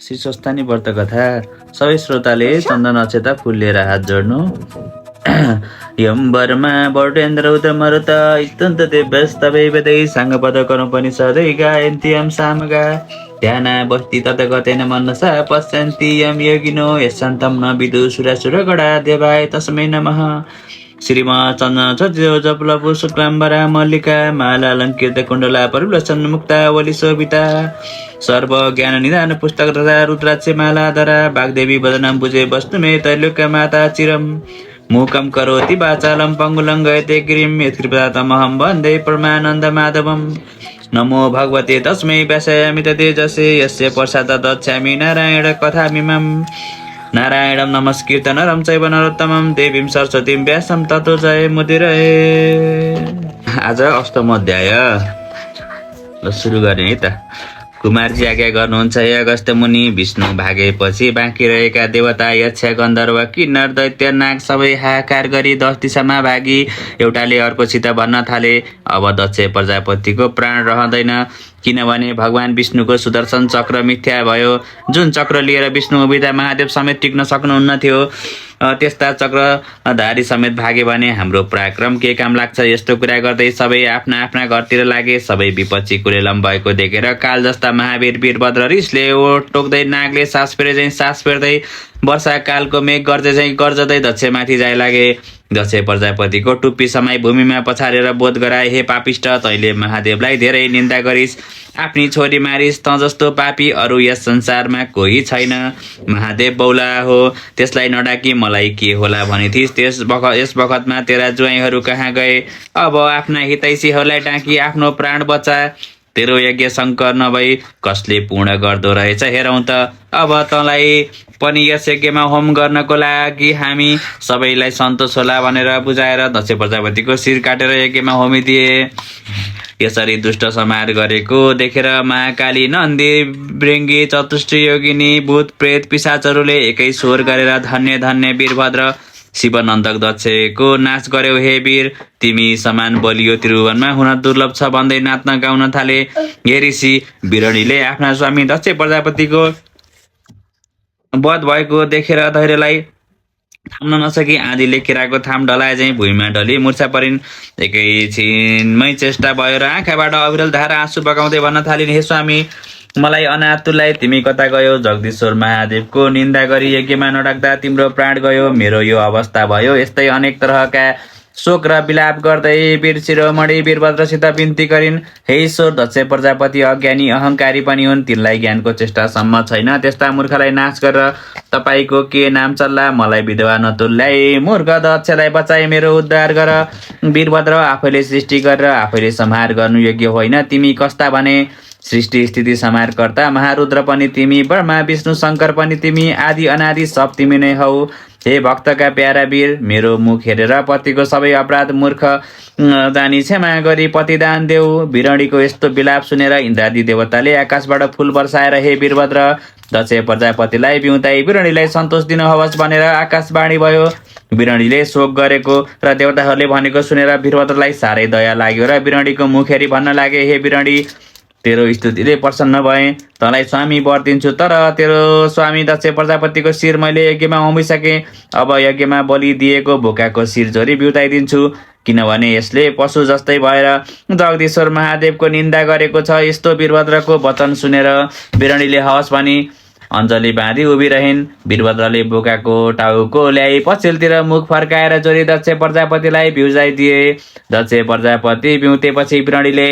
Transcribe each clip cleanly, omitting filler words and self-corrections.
शीर्षस्थानी व्रत कथा सबै श्रोताले चन्दन अक्षता फुल लिएर हात जोड्नु। यम वर्मा वर्डेन्द्र उदमरुत स्तन्त दिव्यस्तवैवदै साङ्गपद पनि सधैँ गायन्ति यम सामगा ध्याना बस्ति तत गतेन मनसा पश्यन्ति यम योगिनो यशान्तं न विदु सुरासुरगणा देवाय तस्मै नमः। श्रीमा चन्द्र जपलपु शुक्लाम्बरा मल्लिका माला अलङ्कृत कुण्डला परिलसन मुक्तावली शोभिता सर्व ज्ञान निदान पुस्तक तथा रुद्राक्ष मालाधरा वाग्देवी वदनं बुझे वस्तुमे त्रैलोक्य माता चिरम मूकं करोति वाचालं पङ्गुलं गयते गिरिं यत्कृपातमहं वन्दे परमानन्द माधवम्। नमो भगवते तस्मै व्यासामि तेजसे यस्य प्रसादात् दच्छामि नारायण कथामिमम्। नारायणं नमस्कृत्य नरं चैव नरोत्तमं देवीं सरस्वतीं व्यासं ततो जय मुदिरये। आज अष्टम अध्याय ल सुरु गर्ने है त। कुमारजी आज्ञा गर्नुहुन्छ हे अगस्त्य मुनि। विष्णु भागेपछि बाँकी रहेका देवता यक्ष गन्धर्व किन्नर दैत्य नाग सबै हाहाकार गरी 10 दिशामा भागी एउटाले अर्कोसित भन्न थाले अब दक्ष प्रजापतिको प्राण रहँदैन, किनभने भगवान विष्णुको सुदर्शन चक्र मिथ्या भयो। जुन चक्र लिएर विष्णु उभिँदा महादेव समेत टिक्न सक्नुहुन्न थियो, त्यस्ता चक्रधारी समेत भागे भने हाम्रो पराक्रम के काम लाग्छ। यस्तो कुरा गर्दै सबै आफ्ना आफ्ना घरतिर लागे। सबै विपक्षी कुलेलम भएको देखेर काल जस्ता महावीर वीरभद्र रिसले ओठ टोक्दै नागले सास फेर्दै सास फेर्दै वर्षाकालको मेघ गर्जदै दक्षमाथि जाइ लागे। दक्ष प्रजापतिको टुप्पी समाई भूमिमा पछारेर बोध गराए, हे पापिष्ट, तैँले महादेवलाई धेरै निन्दा गरिस्, आफ्नी छोरी मारिस्, त जस्तो पापी अरू यस संसारमा कोही छैन। महादेव बौला हो, त्यसलाई नडाकी मलाई के होला भनेथिस्। यस बखतमा तेरा ज्वाइँहरू कहाँ गए? अब आफ्ना हितैषीहरूलाई डाकी आफ्नो प्राण बचा। तेरो यज्ञ शङ्कर नभई कसले पूर्ण गर्दो रहेछ हेरौँ त। अब तँलाई पनि यस यज्ञमा होम गर्नको लागि हामी सबैलाई सन्तोष होला भनेर बुझाएर दक्ष प्रजापतिको शिर काटेर यज्ञमा होमिदिए। यसरी दुष्ट संहार गरेको देखेर महाकाली नन्दी भृङ्गी चतुष्टी योगिनी भूत प्रेत पिशाचहरूले एकै स्वर गरेर धन्य धन्य वीरभद्र शिवनन्दक दक्षको नाश गर्यौ। हे वीर, तिमी समान बलियो त्रिभुवनमा हुन दुर्लभ छ भन्दै नाच्न गाउन थाले। हे ऋषि, बिरणीले आफ्ना स्वामी दक्ष प्रजापतिको वध भएको देखेर धैर्यलाई थाम्न नसकी आँधीले केराको थाम ढलाए झैँ भुइँमा ढली मूर्छा परिन्। एकैछिनमै चेष्टा भयो र आँखाबाट अविरल धारा आँसु बगाउँदै भन्न थालिन्, हे स्वामी, मलाई अनाथ तुल्याई तिमी कता गयो? जगदीश्वर महादेवको निन्दा गरी यज्ञमा नडाक्दा तिम्रो प्राण गयो। मेरो यो अवस्था भयो। यस्तै अनेक तरहका शोक र विलाप गर्दै वीर शिरोमणि वीरभद्रसित बिन्ती गरिन्, हे ईश्वर, दक्ष प्रजापति अज्ञानी अहङ्कारी पनि हुन्, तिनलाई ज्ञानको चेष्टासम्म छैन। त्यस्ता मूर्खलाई नाश गरेर तपाईँको के नाम चल्ला? मलाई विधवा नतुल्याई मूर्ख दक्षलाई बचाई मेरो उद्धार गर। वीरभद्र, आफैले सृष्टि गरेर आफैले संहार गर्नु योग्य होइन। तिमी कस्ता भने? सृष्टि स्थिति संहारकर्ता महारुद्र पनि तिमी, ब्रह्मा विष्णु शङ्कर पनि तिमी, आदि अनादि सब तिमी नै हौ। हे भक्तका प्यारा वीर, मेरो मुख हेरेर पतिको सबै अपराध मूर्ख जानी क्षमा गरी पतिदान देऊ। बिरणीको यस्तो विलाप सुनेर इन्द्रादि देवताले आकाशबाट फूल वर्षाएर हे वीरभद्र, दक्ष प्रजापतिलाई बिउताई बिरणीलाई सन्तोष दिनु हवस् भनेर आकाशवाणी भयो। बिरणीले शोक गरेको र देवताहरूले भनेको सुनेर वीरभद्रलाई साह्रै दया लाग्यो र बिरणीको मुख हेरी भन्न लागे, हे बिरणी, तेरो स्तुतिले प्रसन्न भएँ, तँलाई स्वामी वर दिन्छु। तर तेरो स्वामी दक्ष प्रजापतिको शिर मैले यज्ञमा होमिसकेँ। अब यज्ञमा बलि दिएको बोकाको शिर झोरी बिउताइदिन्छु, किनभने यसले पशु जस्तै भएर जगदीश्वर महादेवको निन्दा गरेको छ। यस्तो वीरभद्रको वचन सुनेर बिरणीले हवस् भनी अञ्जली बाँधी उभिरहन्। वीरभद्रले बोकाको टाउको ल्याई पछिल्तिर मुख फर्काएर जोरी दक्ष प्रजापतिलाई बिउजाइदिए। दक्ष प्रजापति बिउतेपछि बिरणीले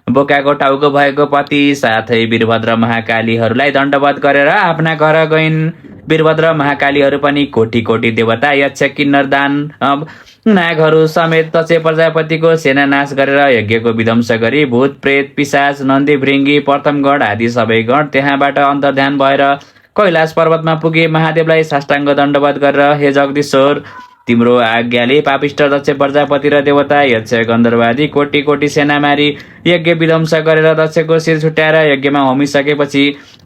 बोकाको टाउको भएको पति साथै वीरभद्र महाकालीहरूलाई दण्डवत गरेर आफ्ना घर गइन्। वीरभद्र महाकालीहरू पनि कोटी कोटी देवता यक्ष किन्नर दानव नागहरू समेत दक्ष प्रजापतिको सेना नाश गरेर यज्ञको विध्वंस गरी भूत प्रेत पिशाच नन्दी भृङ्गी प्रथमगण आदि सबै गण त्यहाँबाट अन्तर्ध्यान भएर कैलाश पर्वतमा पुगे। महादेवलाई साष्टाङ्ग दण्डवत गरेर, हे जगदीश्वर, तिम्रो आज्ञाले पापिष्ट दक्ष प्रजापति र देवता यक्ष गन्धर्वादी कोटी कोटी सेना मारी यज्ञ विध्वंस गरेर दक्षको शिर छुट्याएर यज्ञमा होमिसकेपछि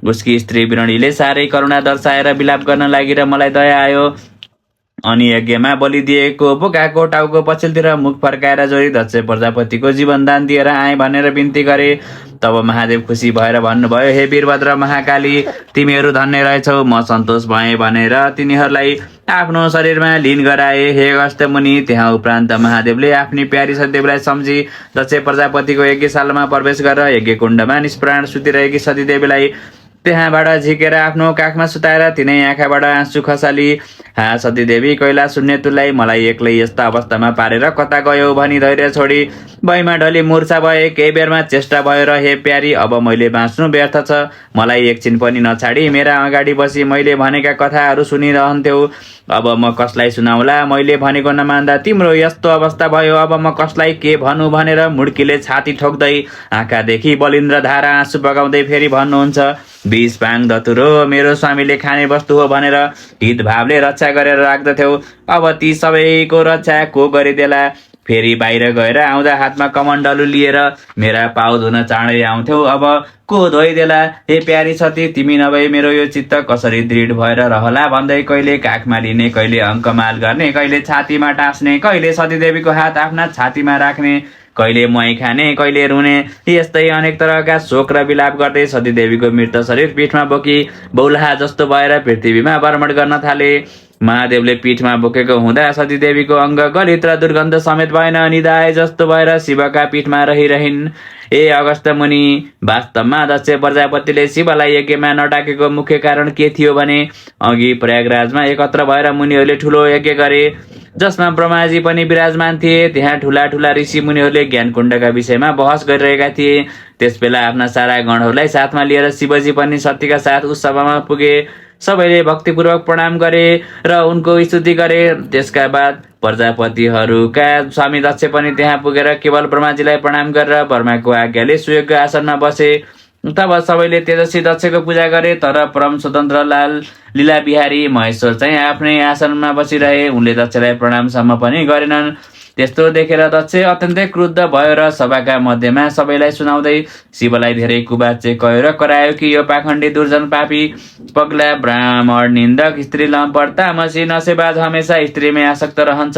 उसकी स्त्री बिरणीले साह्रै करुणा दर्शाएर विलाप गर्न लागि र मलाई दया आयो। अनि यज्ञमा बलि दिएको बोकाको टाउको पछिल्तिर मुख फर्काएर जोडी दक्ष प्रजापतिको जीवनदान दिएर आए भनेर बिन्ती गरे। तब महादेव खुसी भएर भन्नुभयो, हे वीरभद्र महाकाली, तिमीहरू धन्य रहेछौ। म सन्तोष भएँ भनेर तिनीहरूलाई आफ्नो शरीरमा लीन गराए। हे अगस्त्य मुनि, त्यहाँ उपरान्त महादेवले आफ्नी प्यारी सतीदेवीलाई सम्झी दक्ष प्रजापतिको यज्ञशालामा प्रवेश गरेर यज्ञ कुण्डमा निष्प्राण सुतिरहेकी सतीदेवीलाई त्यहाँबाट झिकेर आफ्नो काखमा सुताएर तिनै आँखाबाट आँसु खसाली। हा सतीदेवी, कैलाश शून्य तुलाई मलाई एक्लै यस्ता अवस्थामा पारेर कता गयो भनी धैर्य छोडी भैमा ढली मूर्छा भए। केही बेरमा चेष्टा भयो र हे प्यारी, अब मैले बाँच्नु व्यर्थ छ। मलाई एकछिन पनि नछाडी मेरा अगाडि बसी मैले भनेका कथाहरू सुनिरहन्थ्यौ। अब म कसलाई सुनाउला? मैले भनेको नमान्दा तिम्रो यस्तो अवस्था भयो। अब म कसलाई के भनौँ भनेर मुड्कीले छाती ठोक्दै आँखादेखि बलिन्द्र धारा आँसु बगाउँदै फेरि भन्नुहुन्छ, विष भाङ धतुरो मेरो स्वामीले खाने वस्तु हो भनेर हित भावले रक्षा गरेर राख्दथ्यौ। अब ती सबैको रक्षा को गरिदेला? फेरि बाहिर गएर आउँदा हातमा कमण्डलु लिएर मेरा पाउ धुन चाँडै आउँथ्यौ। अब को धोइदेला? हे प्यारी सती, तिमी नभए मेरो यो चित्त कसरी दृढ भएर रहला भन्दै कहिले काखमा लिने, कहिले अङ्कमाल गर्ने, कहिले छातीमा टाँस्ने, कहिले सतीदेवीको हात आफ्ना छातीमा राख्ने, कहिले मुहाई खाने, कहिले रुने, यस्तै अनेक तरहका शोक र विलाप गर्दै सतीदेवीको मृत शरीर पीठमा बोकी बौलाहा जस्तो भएर पृथ्वीमा भ्रमण गर्न थाले। महादेवले पीठमा बोकेको हुँदा सतीदेवीको अङ्ग गलित र दुर्गन्ध समेत भएन, निदाए जस्तो भएर शिवका पीठमा रहिरहन्। ए अगस्त्य मुनि, वास्तवमा दक्ष प्रजापतिले शिवलाई यज्ञमा नडाकेको मुख्य कारण के थियो भने अघि प्रयागराजमा एकत्र भएर मुनिहरूले ठुलो यज्ञ गरे जसमा ब्रह्माजी पनि विराजमान थिए। त्यहाँ ठुला ठुला ऋषि मुनिहरूले ज्ञानकुण्डका विषयमा बहस गरिरहेका थिए। त्यसबेला आफ्ना सारा गणहरूलाई साथमा लिएर शिवजी पनि सतीका साथ उस सभामा पुगे। सबैले भक्तिपूर्वक प्रणाम गरे र उनको स्तुति गरे। त्यसका बाद प्रजापतिहरूका स्वामी दक्ष पनि त्यहाँ पुगेर केवल ब्रह्माजीलाई प्रणाम गरेर ब्रह्माको आज्ञाले सुयोग्य आसनमा बसे। तब सबैले तेजस्वी दक्षको पूजा गरे। तर परम स्वतन्त्र लाल लीला बिहारी महेश्वर चाहिँ आफ्नै आसनमा बसिरहे। उनले दक्षलाई प्रणामसम्म पनि गरेनन्। त्यस्तो देखेर दक्ष अत्यन्तै क्रुद्ध भयो र सभाका मध्यमा सबैलाई सुनाउँदै शिवलाई धेरै कुबाचे कह्यो र करायो कि यो पाखण्डी दुर्जन पापी पगला ब्राह्मण निन्दक स्त्री लम्पट तामसी नशेबाज हमेसा स्त्रीमै आसक्त रहन्छ।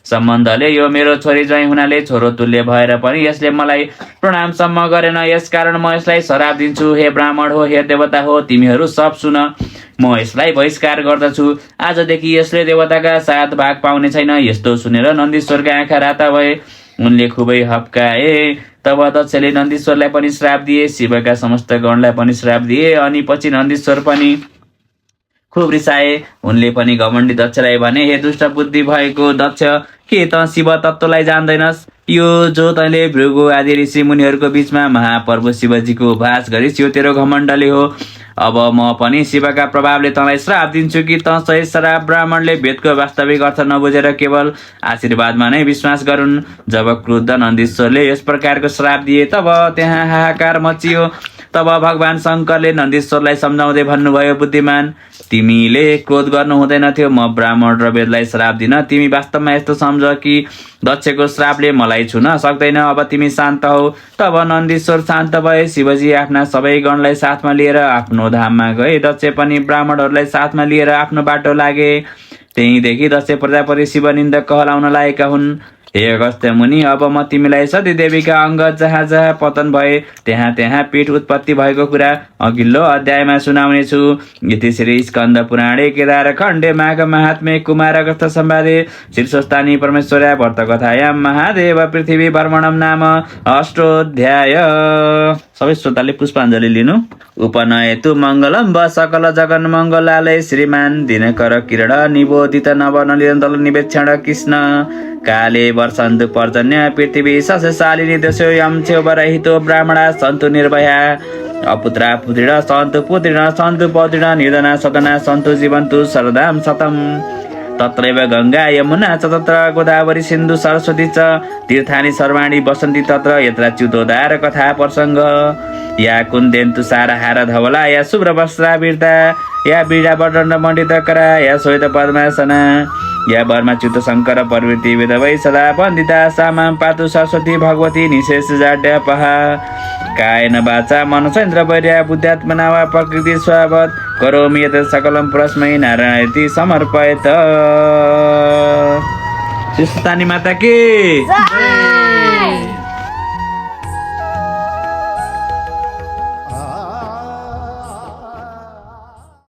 सम्बन्धले यो मेरो छोरी ज्वाइँ हुनाले छोरो तुल्य भएर पनि यसले मलाई प्रणामसम्म गरेन। यसकारण म यसलाई श्राप दिन्छु। हे ब्राह्मण हो, हे देवता हो, तिमीहरू सब सुन, म यसलाई बहिष्कार गर्दछु। आजदेखि यसले देवताका साथ भाग पाउने छैन। यस्तो सुनेर नन्दीश्वरका आँखा राता भए। उनले खुबै हप्काए। तब दक्षले नन्दीश्वरलाई पनि श्राप दिए, शिवका समस्त गणलाई पनि श्राप दिए। अनि पछि नन्दीश्वर पनि खुब रिसाए। उनले पनि घमण्डी दक्षलाई भने, हे दुष्ट बुद्धि भएको दक्ष, के त शिव तत्त्वलाई जान्दैनस्? यो जो तैँले भृगु आदि ऋषि मुनिहरूको बीचमा महाप्रभु शिवजीको उपहास गरिस्, यो तेरो घमण्डले हो। अब म पनि शिवका प्रभावले तँलाई श्राप दिन्छु कि त सही श्राप ब्राह्मणले वेदको वास्तविक अर्थ नबुझेर केवल आशीर्वादमा नै विश्वास गरून्। जब क्रुद्ध नन्दीश्वरले यस प्रकारको श्राप दिए तब त्यहाँ हाहाकार मचियो। तब भगवान शङ्करले नन्दीश्वरलाई सम्झाउँदै भन्नुभयो, बुद्धिमान, तिमीले क्रोध गर्नु हुँदैन थियो। म ब्राह्मण र वेदलाई श्राप दिन। तिमी वास्तवमा यस्तो सम्झ कि दक्षको श्रापले मलाई छुन सक्दैन। अब तिमी शान्त हौ। तब नन्दीश्वर शान्त भए। शिवजी आफ्ना सबै गणलाई साथमा लिएर आफ्नो धाममा गए। दक्ष पनि ब्राह्मणहरूलाई साथमा लिएर आफ्नो बाटो लागे। त्यहीँदेखि दक्ष प्रजापति शिवनिन्दक कहलाउन लागेका हुन्। हे अगस्त्य मुनि, अब म तिमीलाई सतीदेवीका अङ्ग जहाँ जहाँ पतन भए त्यहाँ त्यहाँ पीठ उत्पत्ति भएको कुरा अघिल्लो अध्यायमा सुनाउने छु। इति श्री स्कन्द पुराणे केदार खण्डे माघ महात्म्ये कुमार अगस्त्य संवादे शीर्षस्थानी परमेश्वरा व्रतकथायां महादेव पृथ्वी भ्रमणम नाम अष्टोध्याय। सबै श्रोताले पुष्पाञ्जली लिनु। उपनयतु मङ्गलम व सकल जगन मङ्गलालय श्रीमान दिनकर किरण निबोधित नव निरन्तल निवेक्षण कृष्ण काले वर्षन्तु पर्जन्य पृथ्वी सस्यशालिनी दस्यो यम छेउबरहितो ब्राह्मणा सन्तु निर्भया अपुत्रा पुत्रिण सन्तु पुत्रिण सन्तु पौत्रिण निर्धना सदना सन्तु जीवन्तु शरदां शतम् तत्रैव गङ्गा यमुना च तत्र गोदावरी सिन्धु सरस्वती च तीर्थानि सर्वाणि वसन्ति तत्र यत्र च्युतोद्धार कथा प्रसङ्ग या कुन्देन्तु सारहार धवला या शुभ्र वस्त्रावृता या बीडा वदण्ड मण्डित करा या श्वेत पद्मासना या वर्मा च्युत शङ्कर प्रवृत्ति वेदवै सदा वन्दिता सामां पातु सरस्वती भगवती निशेष जाड्यापहा कायन वाचा मनसेन्द्र वैर्या बुद्ध्यात्मना वा प्रकृति स्वभावत् करोमि यत् सकलं परस्मै नारायणति समर्पयत। शिष्टानी माता की